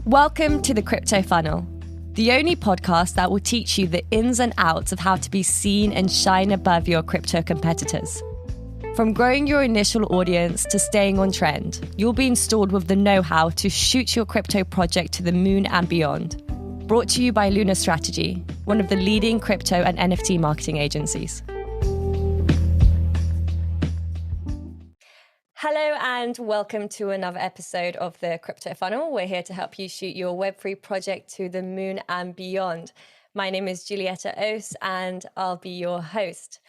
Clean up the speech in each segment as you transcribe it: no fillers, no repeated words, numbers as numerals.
Welcome to the Crypto Funnel, the only podcast that will teach you the ins and outs of how to be seen and shine above your crypto competitors. From growing your initial audience to staying on trend, you'll be installed with the know-how to shoot your crypto project to the moon and beyond. Brought to you by Lunar Strategy, one of the leading crypto and NFT marketing agencies. Hello and welcome to another episode of the Crypto Funnel. We're here to help you shoot your Web3 project to the moon and beyond. My name is Julieta Ose and I'll be your host.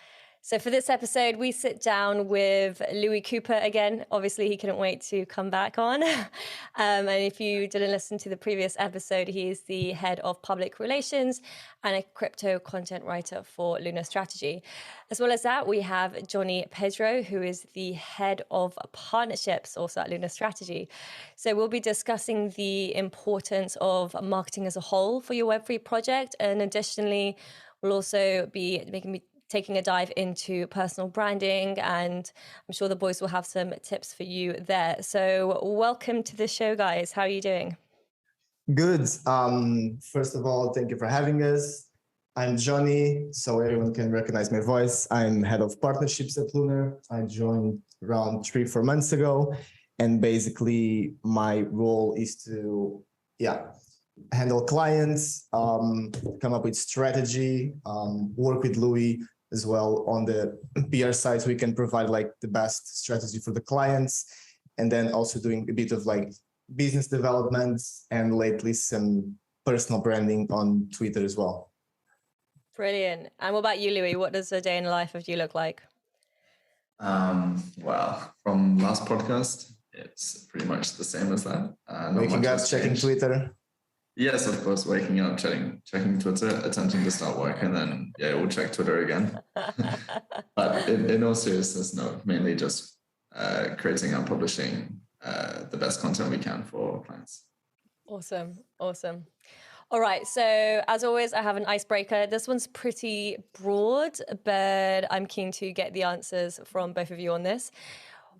So for this episode, we sit down with Louis Cooper again. Obviously, he couldn't wait to come back on. And if you didn't listen to the previous episode, he is the head of public relations and a crypto content writer for Lunar Strategy. As well as that, we have Johnny Pedro, who is the head of partnerships also at Lunar Strategy. So we'll be discussing the importance of marketing as a whole for your Web3 project. And additionally, we'll also be taking a dive into personal branding, and I'm sure the boys will have some tips for you there. So welcome to the show, guys. How are you doing? Good. First of all, thank you for having us. I'm Johnny, so everyone can recognize my voice. I'm head of partnerships at Lunar. I joined around 3-4 months ago, and basically my role is to, handle clients, come up with strategy, work with Louis as well on the PR side, so we can provide like the best strategy for the clients, and then also doing a bit of like business development and lately some personal branding on Twitter as well. Brilliant. And what about you, Louis? What does a day in the life of you look like? Well, from last podcast, it's pretty much the same as that. Waking up, checking Twitter. Yes, of course, waking up, checking Twitter, attempting to start work, and then, we'll check Twitter again. But in all seriousness, no, mainly just creating and publishing the best content we can for clients. Awesome. All right, so as always, I have an icebreaker. This one's pretty broad, but I'm keen to get the answers from both of you on this.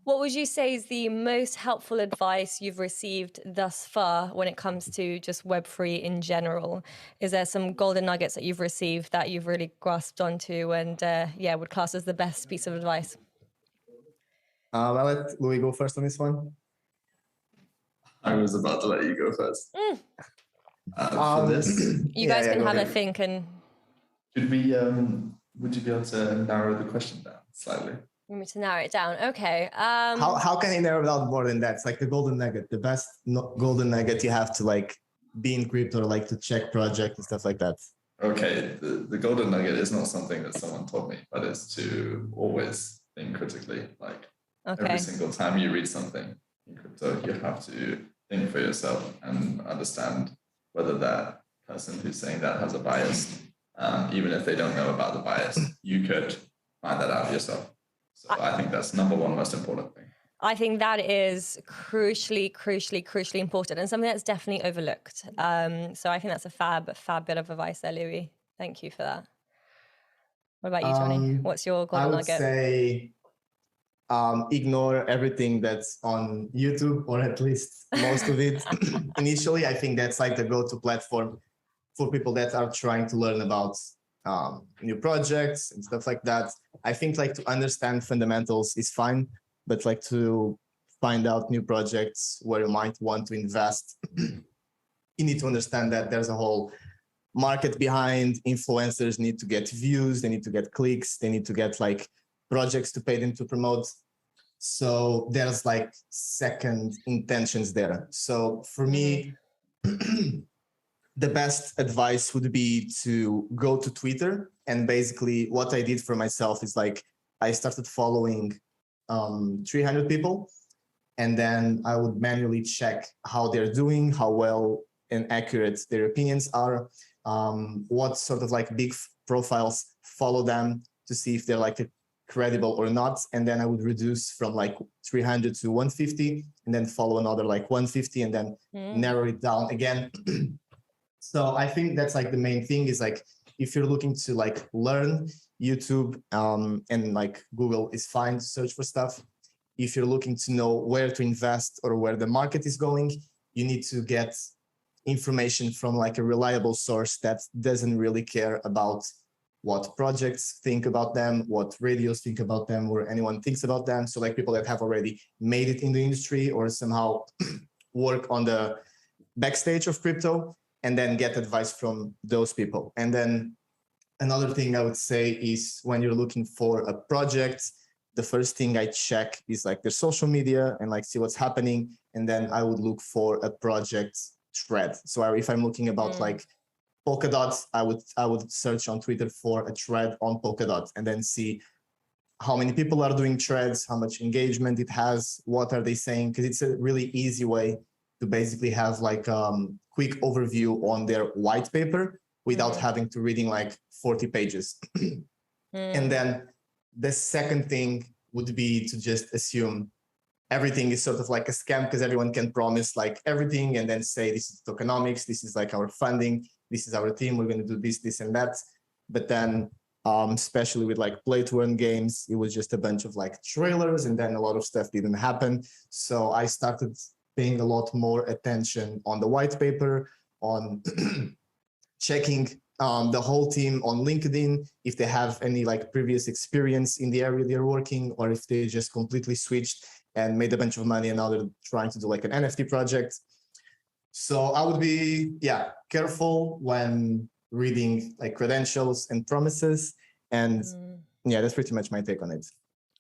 What would you say is the most helpful advice you've received thus far when it comes to just Web3 in general? Is there some golden nuggets that you've received that you've really grasped onto and would class as the best piece of advice? I'll let Louis go first on this one. I was about to let you go first. For this, you guys can have a think. And should we? Would you be able to narrow the question down slightly? Want me to narrow it down? Okay. How can you narrow it down more than that? It's like the golden nugget, the best golden nugget you have to like be in crypto, or like to check project and stuff like that. Okay, the golden nugget is not something that someone told me, but it's to always think critically. Like every single time you read something in crypto, you have to think for yourself and understand whether that person who's saying that has a bias. Even if they don't know about the bias, you could find that out yourself. So I think that's number one most important thing. I think that is crucially important and something that's definitely overlooked. So I think that's a fab bit of advice there, Louis. Thank you for that. What about you, Johnny? What's your golden nugget? I would say ignore everything that's on YouTube, or at least most of it. Initially, I think that's like the go-to platform for people that are trying to learn about new projects and stuff like that. I think like to understand fundamentals is fine, but like to find out new projects where you might want to invest, you need to understand that there's a whole market behind. Influencers need to get views, they need to get clicks, they need to get like projects to pay them to promote. So there's like second intentions there. So for me, the best advice would be to go to Twitter. And basically what I did for myself is like, I started following 300 people. And then I would manually check how they're doing, how well and accurate their opinions are, what sort of like big profiles follow them to see if they're like credible or not. And then I would reduce from like 300 to 150 and then follow another like 150 and then narrow it down again. So I think that's like the main thing is like, if you're looking to like learn, YouTube and like Google is fine to search for stuff. If you're looking to know where to invest or where the market is going, you need to get information from like a reliable source that doesn't really care about what projects think about them, what radios think about them, or anyone thinks about them. So like people that have already made it in the industry or somehow work on the backstage of crypto, and then get advice from those people. And then another thing I would say is when you're looking for a project, the first thing I check is like their social media and like see what's happening. And then I would look for a project thread. So if I'm looking about like Polkadot, I would search on Twitter for a thread on Polkadot and then see how many people are doing threads, how much engagement it has, what are they saying, because it's a really easy way to basically have like quick overview on their white paper without having to reading like 40 pages. And then the second thing would be to just assume everything is sort of like a scam, because everyone can promise like everything and then say this is tokenomics, this is like our funding, this is our team, we're going to do this, this and that. But then especially with like play to earn games, it was just a bunch of like trailers and then a lot of stuff didn't happen. So I started paying a lot more attention on the white paper, on checking the whole team on LinkedIn, if they have any like previous experience in the area they're working, or if they just completely switched and made a bunch of money and now they're trying to do like an NFT project. So I would be, careful when reading like credentials and promises. And that's pretty much my take on it.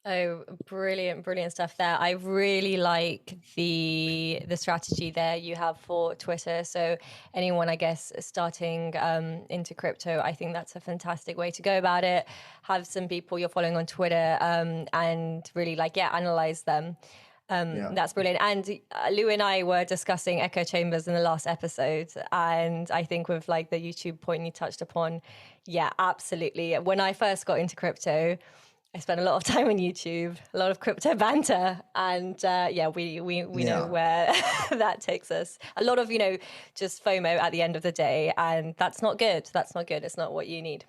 Oh, brilliant stuff there. I really like the strategy there you have for Twitter. So anyone, I guess, starting into crypto, I think that's a fantastic way to go about it. Have some people you're following on Twitter and really analyze them. That's brilliant. And Lou and I were discussing echo chambers in the last episode. And I think with like the YouTube point you touched upon, absolutely. When I first got into crypto, I spent a lot of time on YouTube, a lot of crypto banter, and we know where that takes us. A lot of, just FOMO at the end of the day, and that's not good. That's not good. It's not what you need.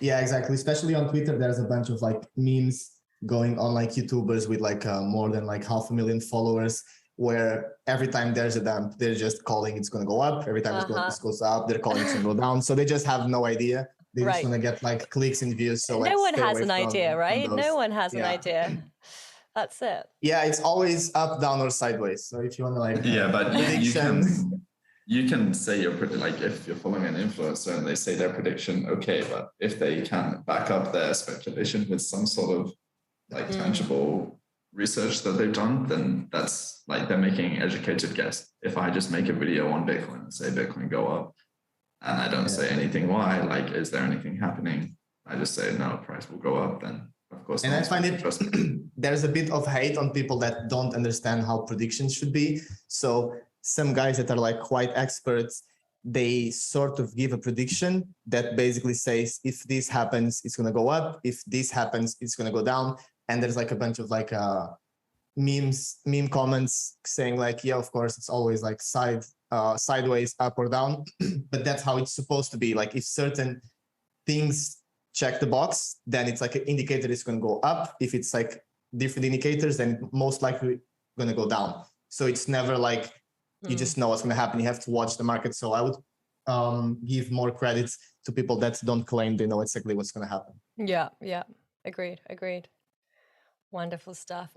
Yeah, exactly. Especially on Twitter, there's a bunch of like memes going on, like YouTubers with like more than like 500,000 followers, where every time there's a dump, they're just calling it's going to go up. Every time it goes up, they're calling it's going to go down. So they just have no idea. They just want to get like clicks and views. So no one has an idea, right? No one has an idea. That's it. Yeah, it's always up, down, or sideways. So if you want to like but you can say your like if you're following an influencer and they say their prediction, okay, but if they can back up their speculation with some sort of like tangible research that they've done, then that's like they're making an educated guess. If I just make a video on Bitcoin and say Bitcoin go up, and I don't say anything why, like, is there anything happening? I just say, no, price will go up, then of course. And I find it, there's a bit of hate on people that don't understand how predictions should be. So some guys that are like quite experts, they sort of give a prediction that basically says, if this happens, it's going to go up. If this happens, it's going to go down. And there's like a bunch of like meme comments saying like, yeah, of course, it's always like sideways, up or down, but that's how it's supposed to be. Like if certain things check the box, then it's like an indicator it's going to go up. If it's like different indicators, then most likely going to go down. So it's never like you just know what's going to happen. You have to watch the market. So I would give more credit to people that don't claim they know exactly what's going to happen. Yeah. Agreed. Wonderful stuff.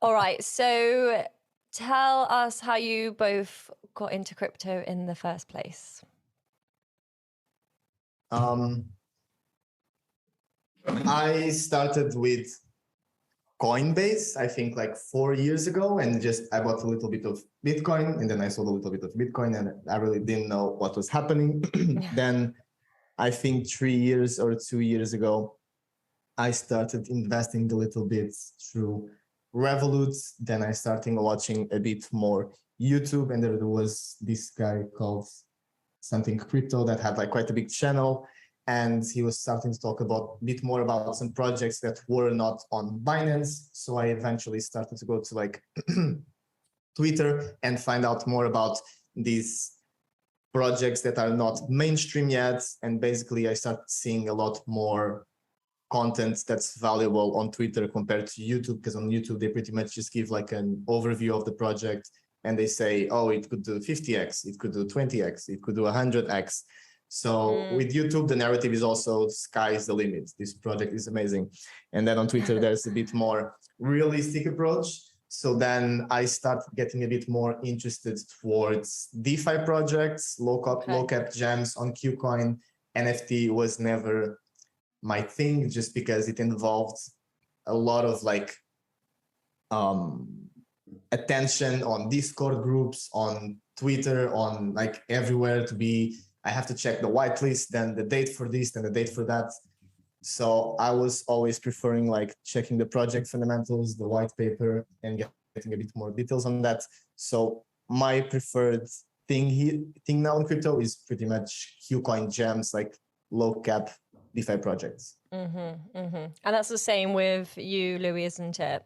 All right. So tell us how you both got into crypto in the first place. I started with Coinbase, I think like 4 years ago, and I bought a little bit of Bitcoin, and then I sold a little bit of Bitcoin, and I really didn't know what was happening. Then I think 3 years or 2 years ago, I started investing a little bit through Revolut. Then I started watching a bit more YouTube, and there was this guy called something crypto that had like quite a big channel, and he was starting to talk a bit more about some projects that were not on Binance. So I eventually started to go to like Twitter and find out more about these projects that are not mainstream yet. And basically I started seeing a lot more content that's valuable on Twitter compared to YouTube, because on YouTube they pretty much just give like an overview of the project and they say, oh, it could do 50x, it could do 20x, it could do 100x. So with YouTube, the narrative is also sky is the limit. This project is amazing. And then on Twitter, there's a bit more realistic approach. So then I started getting a bit more interested towards DeFi projects, low cap gems on KuCoin. NFT was never my thing, just because it involved a lot of like attention on Discord groups, on Twitter, on like everywhere to be. I have to check the whitelist, then the date for this, then the date for that. So I was always preferring like checking the project fundamentals, the white paper, and getting a bit more details on that. So my preferred thing now in crypto is pretty much KuCoin gems, like low cap DeFi projects. And that's the same with you, Louis, isn't it?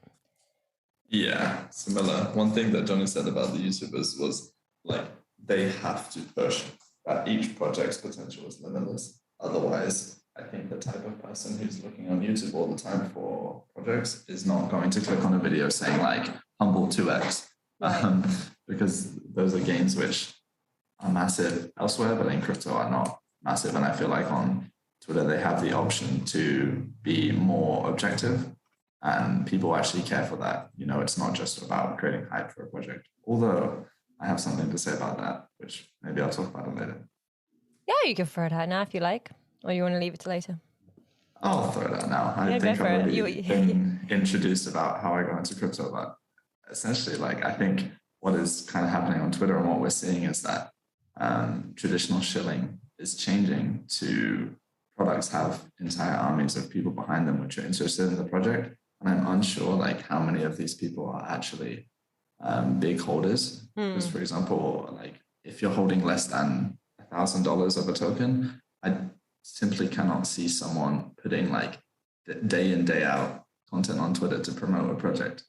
Yeah, similar. One thing that Johnny said about the YouTubers was like they have to push that each project's potential is limitless. Otherwise, I think the type of person who's looking on YouTube all the time for projects is not going to click on a video saying like humble 2x, because those are gains which are massive elsewhere, but in crypto are not massive. And I feel like on Twitter, they have the option to be more objective, and people actually care for that. You know, it's not just about creating hype for a project, although I have something to say about that, which maybe I'll talk about it later. Yeah, you can throw it out now if you like, or you want to leave it to later. I'll throw it out now. I think I've already been introduced about how I got into crypto, but essentially, like, I think what is kind of happening on Twitter and what we're seeing is that traditional shilling is changing to products have entire armies of people behind them which are interested in the project. And I'm unsure like how many of these people are actually big holders. Because for example, like if you're holding less than $1,000 of a token, I simply cannot see someone putting like day in, day out content on Twitter to promote a project.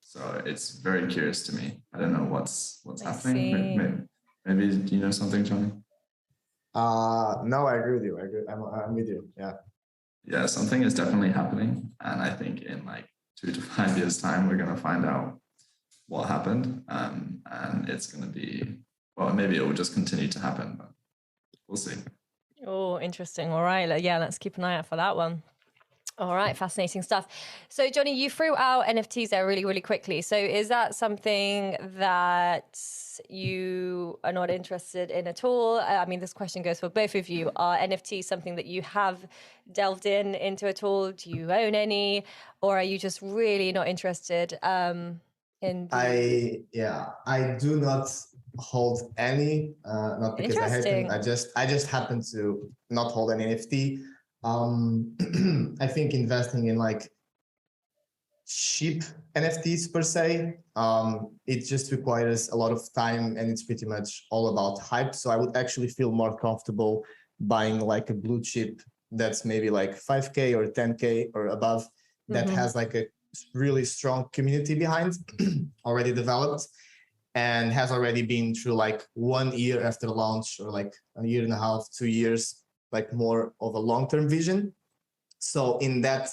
So it's very curious to me. I don't know what's happening. Maybe do you know something, Johnny? No, I agree with you. I'm with you. Yeah, something is definitely happening, and I think in like 2 to 5 years time we're going to find out what happened, and it's going to be, well, maybe it will just continue to happen, but we'll see. Oh, interesting. All right, yeah, let's keep an eye out for that one. All right, fascinating stuff. So, Johnny, you threw out NFTs there really, really quickly. So is that something that you are not interested in at all? I mean, this question goes for both of you. Are NFTs something that you have delved into at all? Do you own any? Or are you just really not interested in... I do not hold any, not because I hate them. I just happen to not hold an NFT. I think investing in like cheap NFTs per se, it just requires a lot of time, and it's pretty much all about hype. So I would actually feel more comfortable buying like a blue chip that's maybe like 5K or 10K or above, that has like a really strong community behind, already developed, and has already been through like 1 year after launch, or like a year and a half, 2 years, like more of a long-term vision. So in that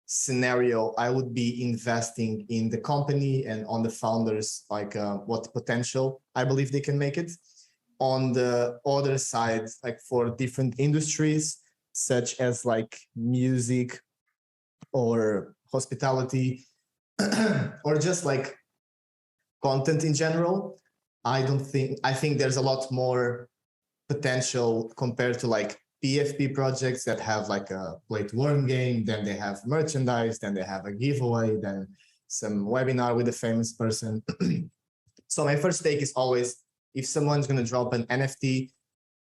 scenario, I would be investing in the company and on the founders, like what potential I believe they can make it. On the other side, like for different industries, such as like music or hospitality, or just like content in general, I think there's a lot more potential compared to like PFP projects that have like a play to earn game, then they have merchandise, then they have a giveaway, then some webinar with a famous person. So my first take is always, if someone's going to drop an NFT,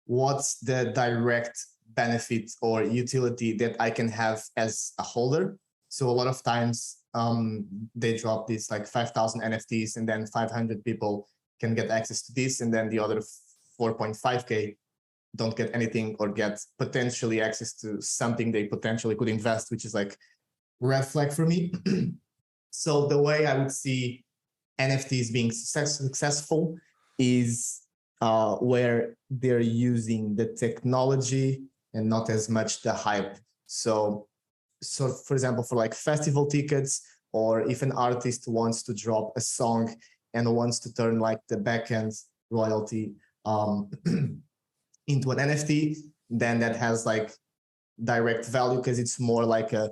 what's the direct benefit or utility that I can have as a holder? So a lot of times they drop these like 5,000 NFTs, and then 500 people can get access to this, and then the other 4.5K don't get anything, or get potentially access to something they potentially could invest, which is like red flag for me. So the way I would see NFTs being successful is where they're using the technology and not as much the hype. So for example, for like festival tickets, or if an artist wants to drop a song and wants to turn like the backend royalty into an NFT, then that has like direct value because it's more like a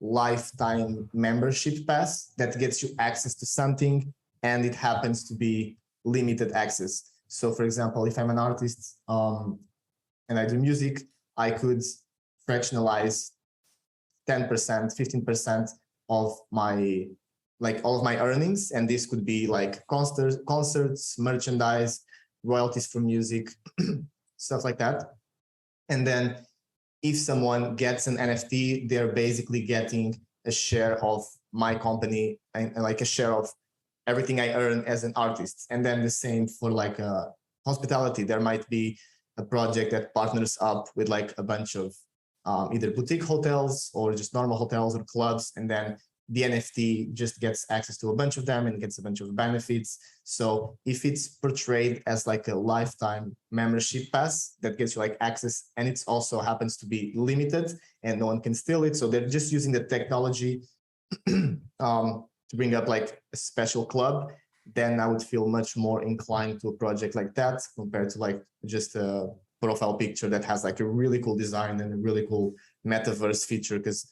lifetime membership pass that gets you access to something, and it happens to be limited access. So for example, if I'm an artist and I do music, I could fractionalize 10%, 15% of my, like all of my earnings. And this could be like concerts, merchandise, royalties from music, stuff like that. And then if someone gets an NFT, they're basically getting a share of my company and like a share of everything I earn as an artist. And then the same for like hospitality. There might be a project that partners up with like a bunch of either boutique hotels or just normal hotels or clubs. And then the NFT just gets access to a bunch of them and gets a bunch of benefits. So if it's portrayed as like a lifetime membership pass that gets you like access, and it also happens to be limited and no one can steal it. So they're just using the technology to bring up like a special club, then I would feel much more inclined to a project like that compared to like just a profile picture that has like a really cool design and a really cool metaverse feature, because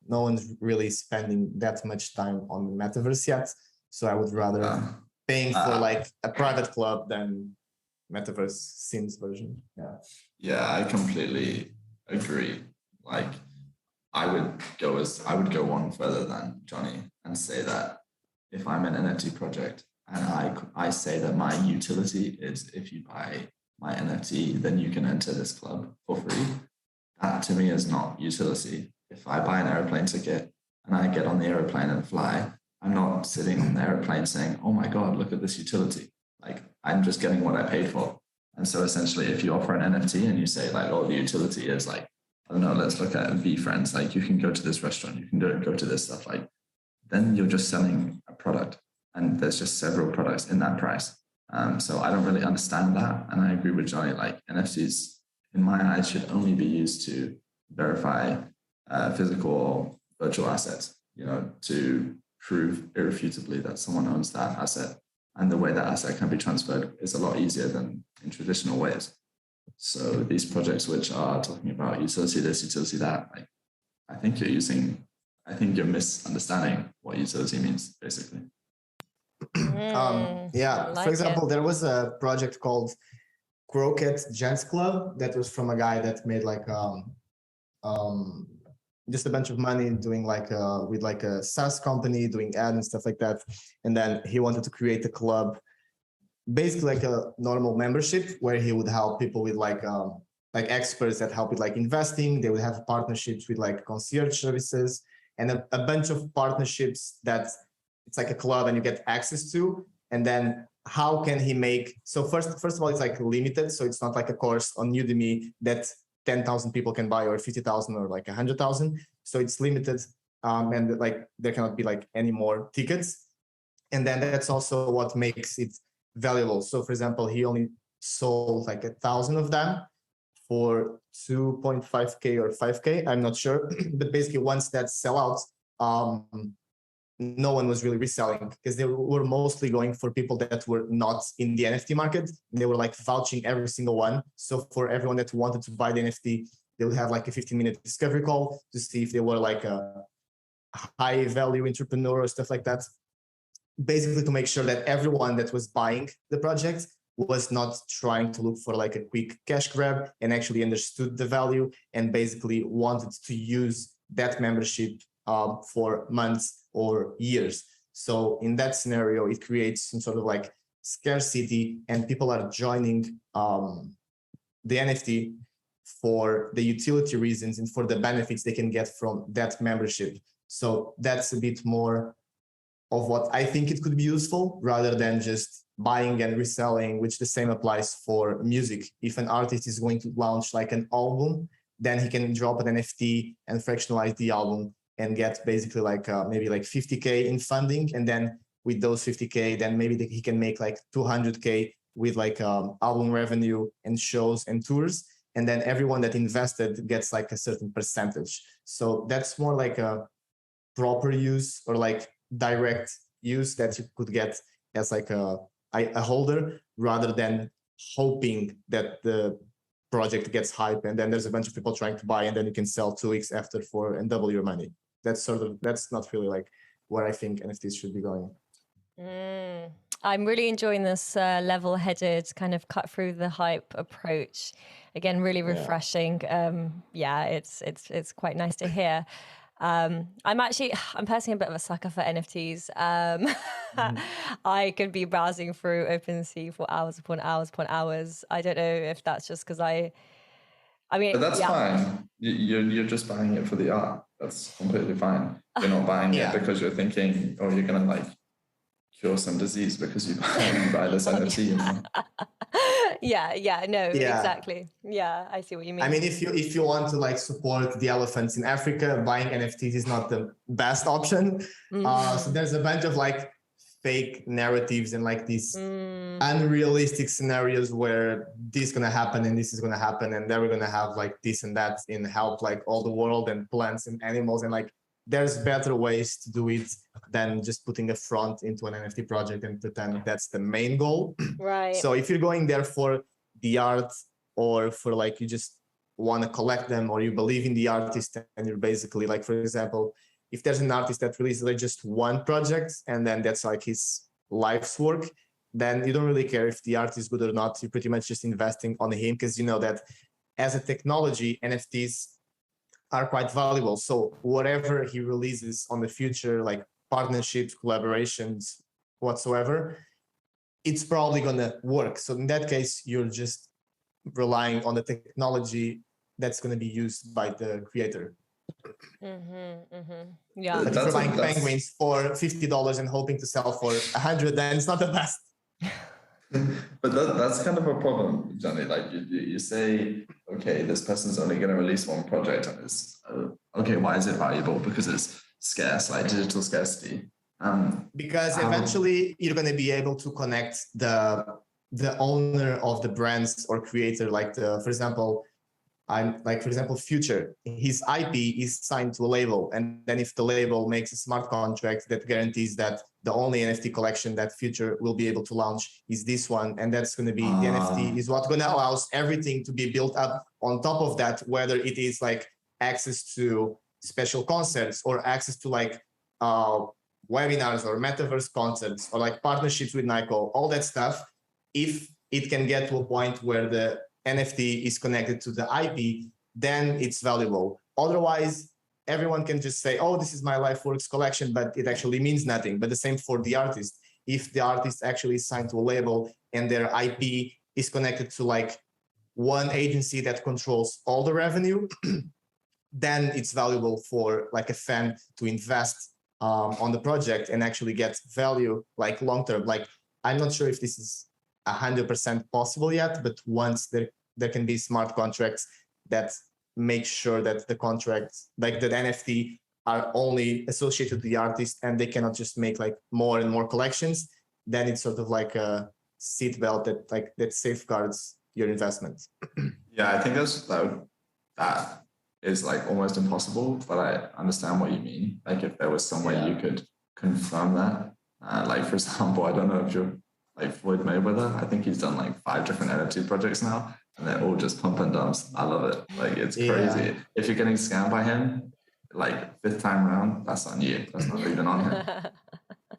no one's really spending that much time on the metaverse yet. So I would rather paying for like a private club than metaverse Sims version. Yeah, I completely agree. Like I would go one further than Johnny and say that if I'm an NFT project and I say that my utility is if you buy my NFT, then you can enter this club for free. That to me is not utility. If I buy an airplane ticket and I get on the airplane and fly, I'm not sitting on the airplane saying, oh my God, look at this utility. Like I'm just getting what I paid for. And so essentially, if you offer an NFT and you say like, oh, the utility is like, I don't know, let's look at VFriends. Like you can go to this restaurant, you can go to this stuff. Like then you're just selling a product, and there's just several products in that price. So I don't really understand that. And I agree with Johnny, like NFTs in my eyes should only be used to verify physical or virtual assets, you know, to prove irrefutably that someone owns that asset. And the way that asset can be transferred is a lot easier than in traditional ways. So these projects which are talking about utility this, utility that, like, I think you're misunderstanding what utility means, basically. For example, there was a project called Croquet Gents Club that was from a guy that made like just a bunch of money doing like with like a SaaS company doing ads and stuff like that. And then he wanted to create a club, basically like a normal membership where he would help people with like experts that help with like investing. They would have partnerships with like concierge services and a bunch of partnerships that it's like a club and you get access to. And then how can he make, so first of all, it's like limited. So it's not like a course on Udemy that 10,000 people can buy or 50,000 or like 100,000. So it's limited and like there cannot be like any more tickets. And then that's also what makes it valuable. So for example, he only sold like 1,000 of them for 2.5K or 5K. I'm not sure. But basically once that sell out, no one was really reselling because they were mostly going for people that were not in the NFT market. They were like vouching every single one. So for everyone that wanted to buy the NFT, they would have like a 15-minute discovery call to see if they were like a high value entrepreneur or stuff like that. Basically to make sure that everyone that was buying the project was not trying to look for like a quick cash grab and actually understood the value and basically wanted to use that membership for months or years. So in that scenario, it creates some sort of like scarcity and people are joining the NFT for the utility reasons and for the benefits they can get from that membership. So that's a bit more of what I think it could be useful rather than just buying and reselling, which the same applies for music. If an artist is going to launch like an album, then he can drop an NFT and fractionalize the album and get basically like maybe like 50K in funding. And then with those 50K, then maybe he can make like 200K with like album revenue and shows and tours. And then everyone that invested gets like a certain percentage. So that's more like a proper use or like direct use that you could get as like a holder, rather than hoping that the project gets hype and then there's a bunch of people trying to buy and then you can sell 2 weeks after for and double your money. That's not really like where I think NFTs should be going. I'm really enjoying this level-headed kind of cut through the hype approach. Again, really refreshing. It's quite nice to hear. I'm personally a bit of a sucker for NFTs. I could be browsing through OpenSea for hours upon hours upon hours. I don't know if that's just because but that's fine. You're just buying it for the art. That's completely fine. You're not buying it because you're thinking, oh, you're gonna like cure some disease because you buy this NFT. You know? Exactly. Yeah, I see what you mean. I mean, if you want to like support the elephants in Africa, buying NFTs is not the best option. So there's a bunch of like fake narratives and like these unrealistic scenarios where this is gonna happen and this is gonna happen and then we're gonna have like this and that in help like all the world and plants and animals, and like there's better ways to do it than just putting a front into an NFT project and pretend that's the main goal. Right. So if you're going there for the art, or for like you just want to collect them, or you believe in the artist and you're basically like, for example, if there's an artist that releases like just one project and then that's like his life's work, then you don't really care if the art is good or not. You're pretty much just investing on him because you know that as a technology, NFTs are quite valuable. So whatever he releases on the future, like partnerships, collaborations, whatsoever, it's probably going to work. So in that case, you're just relying on the technology that's going to be used by the creator. Yeah. But if you're buying penguins for $50 and hoping to sell for 100, then it's not the best. But that's kind of a problem, Johnny. Like you say, okay, this person's only going to release one project, and it's okay. Why is it valuable? Because it's scarce, like digital scarcity. Because eventually you're going to be able to connect the owner of the brands or creator, like for example, Future, his IP is signed to a label, and then if the label makes a smart contract that guarantees that the only NFT collection that Future will be able to launch is this one, and that's going to be the NFT is what's going to allow everything to be built up on top of that, whether it is like access to special concerts or access to like webinars or metaverse concerts or like partnerships with Nike, all that stuff. If it can get to a point where the NFT is connected to the IP, then it's valuable. Otherwise, everyone can just say, oh, this is my life works collection, but it actually means nothing. But the same for the artist. If the artist actually is signed to a label and their IP is connected to like one agency that controls all the revenue, then it's valuable for like a fan to invest on the project and actually get value like long term. Like, I'm not sure if this is 100% possible yet, but once there can be smart contracts that make sure that the contracts, like the NFT, are only associated with the artist and they cannot just make like more and more collections, then it's sort of like a seatbelt that safeguards your investment. Yeah, I think that is like almost impossible, but I understand what you mean. Like if there was some way you could confirm that, like for example, I don't know if you're like Floyd Mayweather. I think he's done like 5 different NFT projects now, and they're all just pump and dumps. I love it. Like it's crazy. If you're getting scammed by him, like 5th time around, that's on you. That's not even on him.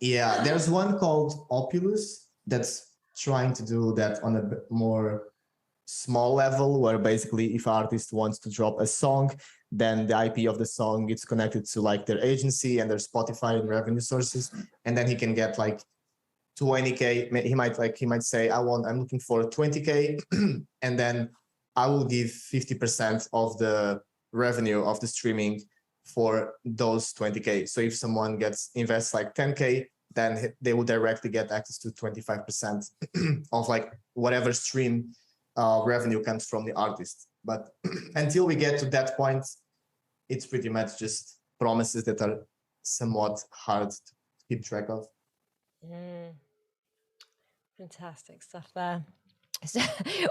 Yeah, there's one called Opulus that's trying to do that on a bit more small level, where basically if an artist wants to drop a song, then the IP of the song gets connected to like their agency and their Spotify and revenue sources, and then he can get like 20K. He might say, I'm looking for 20K, and then I will give 50% of the revenue of the streaming for those 20K. So if someone invests like 10K, then they will directly get access to 25% of like whatever stream revenue comes from the artist. But until we get to that point, it's pretty much just promises that are somewhat hard to keep track of. Fantastic stuff there. So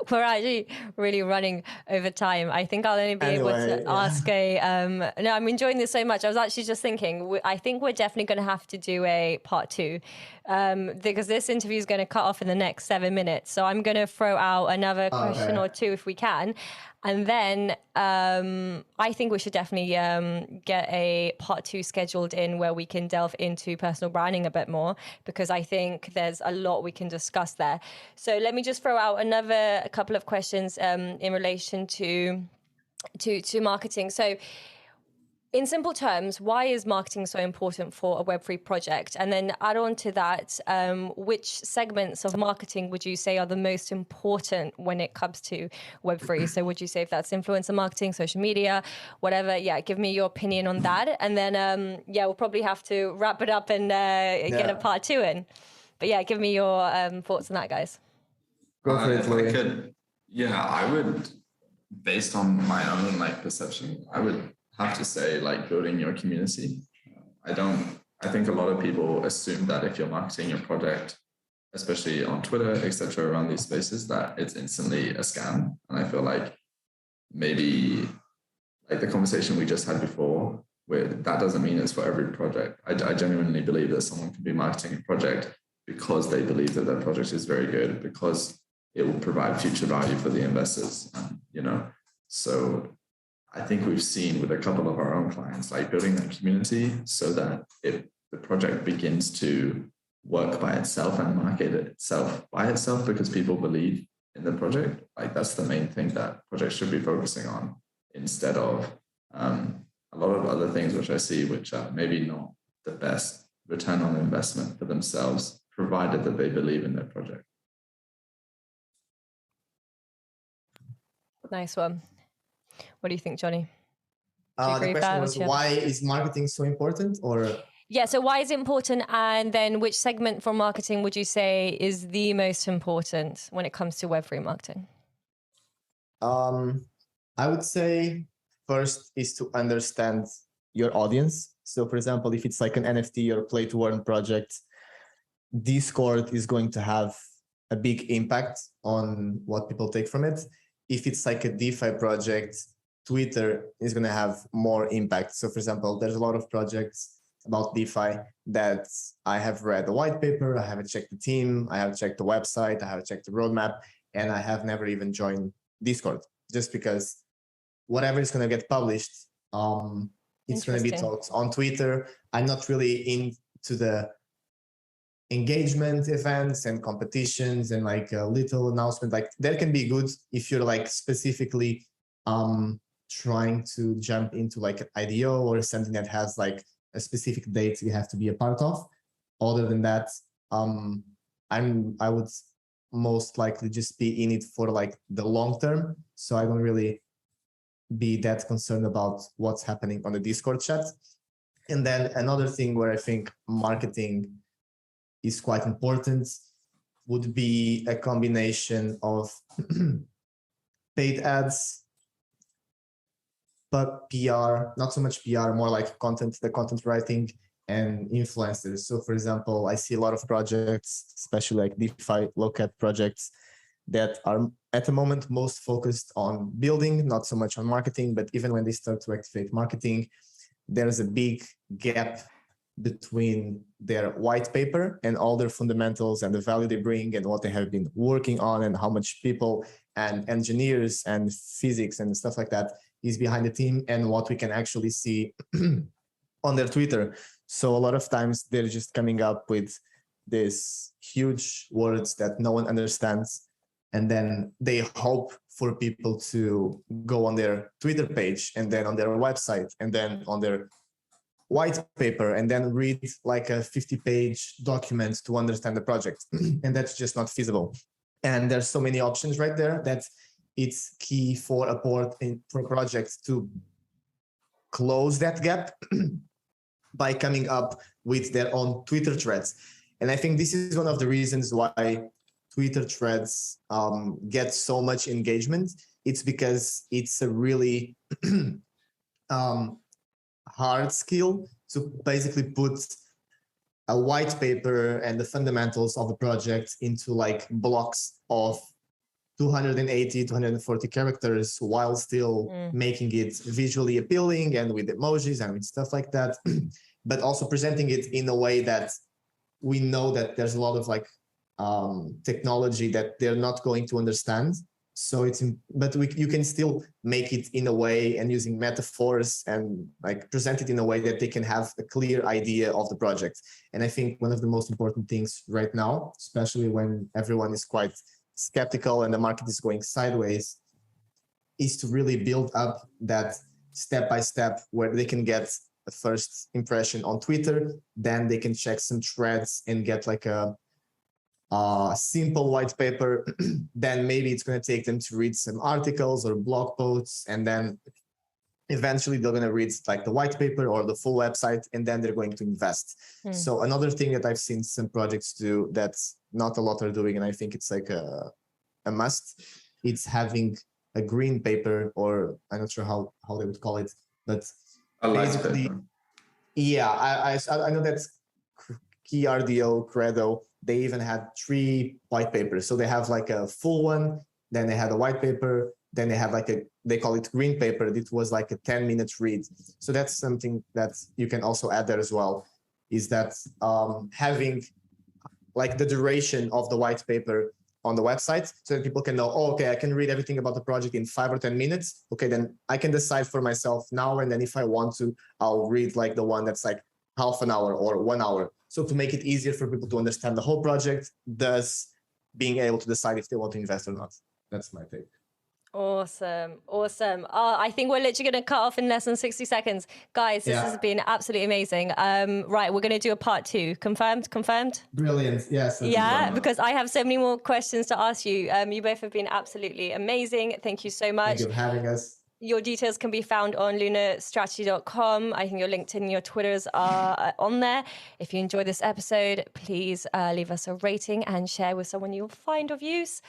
we're actually really running over time. I think I'll only be able to ask no, I'm enjoying this so much. I was actually just thinking, I think we're definitely going to have to do a part 2 because this interview is going to cut off in the next 7 minutes. So I'm going to throw out another question or two if we can. And then I think we should definitely get a part 2 scheduled in where we can delve into personal branding a bit more, because I think there's a lot we can discuss there. So let me just throw out another couple of questions in relation to marketing. So in simple terms, why is marketing so important for a Web3 project? And then add on to that, which segments of marketing would you say are the most important when it comes to Web3? So would you say if that's influencer marketing, social media, whatever? Yeah, give me your opinion on that. And then, we'll probably have to wrap it up and get a part 2 in. But yeah, give me your thoughts on that, guys. Go for it, Louis. I would, based on my own perception, I would have to say building your community. I think a lot of people assume that if you're marketing your project, especially on Twitter, etc., around these spaces, that it's instantly a scam. And I feel like maybe the conversation we just had before, where that doesn't mean it's for every project. I genuinely believe that someone can be marketing a project because they believe that their project is very good, because it will provide future value for the investors, so I think we've seen with a couple of our own clients, building that community so that if the project begins to work by itself and market itself by itself because people believe in the project, that's the main thing that projects should be focusing on, instead of a lot of other things which I see, which are maybe not the best return on investment for themselves, provided that they believe in their project. Nice one. What do you think, Johnny? The question was, why is marketing so important? Or yeah, so why is it important? And then which segment for marketing would you say is the most important when it comes to Web3 marketing? I would say first is to understand your audience. So for example, if it's an NFT or play to earn project, Discord is going to have a big impact on what people take from it. If it's a DeFi project, Twitter is going to have more impact. So for example, there's a lot of projects about DeFi that I have read the white paper, I haven't checked the team, I have checked the website, I have checked the roadmap, and I have never even joined Discord, just because whatever is going to get published, it's going to be talked on Twitter. I'm not really into the engagement events and competitions and a little announcement. That can be good if you're specifically trying to jump into an IDO or something that has a specific date you have to be a part of. Other than that, I would most likely just be in it for the long term. So I don't really be that concerned about what's happening on the Discord chat. And then another thing where I think marketing is quite important would be a combination of paid ads, but PR, not so much PR, more the content writing and influencers. So for example, I see a lot of projects, especially DeFi low-cap projects, that are at the moment most focused on building, not so much on marketing. But even when they start to activate marketing, there's a big gap between their white paper and all their fundamentals and the value they bring and what they have been working on and how much people and engineers and physics and stuff like that is behind the team and what we can actually see on their Twitter. So a lot of times they're just coming up with these huge words that no one understands. And then they hope for people to go on their Twitter page and then on their website and then on their white paper and then read a 50-page document to understand the project. And that's just not feasible. And there's so many options right there that it's key for a project to close that gap by coming up with their own Twitter threads. And I think this is one of the reasons why Twitter threads get so much engagement. It's because it's a really hard skill to basically put a white paper and the fundamentals of the project into blocks of 280, 240 characters while still making it visually appealing and with emojis and with stuff like that, but also presenting it in a way that we know that there's a lot of like technology that they're not going to understand. So you can still make it in a way and using metaphors and like present it in a way that they can have a clear idea of the project. And I think one of the most important things right now, especially when everyone is quite skeptical and the market is going sideways, is to really build up that step by step where they can get a first impression on Twitter, then they can check some threads and get like a simple white paper. Then maybe it's going to take them to read some articles or blog posts, and then eventually they're going to read like the white paper or the full website, and then they're going to invest. So another thing that I've seen some projects do that not a lot are doing, and I think it's like a must, it's having a green paper, or I'm not sure how they would call it, but basically, yeah, I know that's Key RDO, Credo. They even had 3 white papers. So they have like a full one, then they had a white paper, then they have like they call it green paper. It was like a 10-minute read. So that's something that you can also add there as well, is that having like the duration of the white paper on the website, so that people can know, oh, okay, I can read everything about the project in 5 or 10 minutes. Okay, then I can decide for myself now, and then if I want to, I'll read like the one that's like half an hour or 1 hour. So to make it easier for people to understand the whole project, thus being able to decide if they want to invest or not. That's my take. Awesome. I think we're literally going to cut off in less than 60 seconds. Guys, this has been absolutely amazing. Right, we're going to do a part 2. Confirmed? Brilliant. Yes. Yeah, because I have so many more questions to ask you. You both have been absolutely amazing. Thank you so much. Thank you for having us. Your details can be found on lunarstrategy.com. I think your LinkedIn and your Twitters are on there. If you enjoyed this episode, please leave us a rating and share with someone you'll find of use.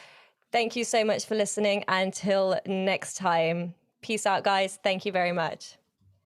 Thank you so much for listening. Until next time. Peace out, guys. Thank you very much.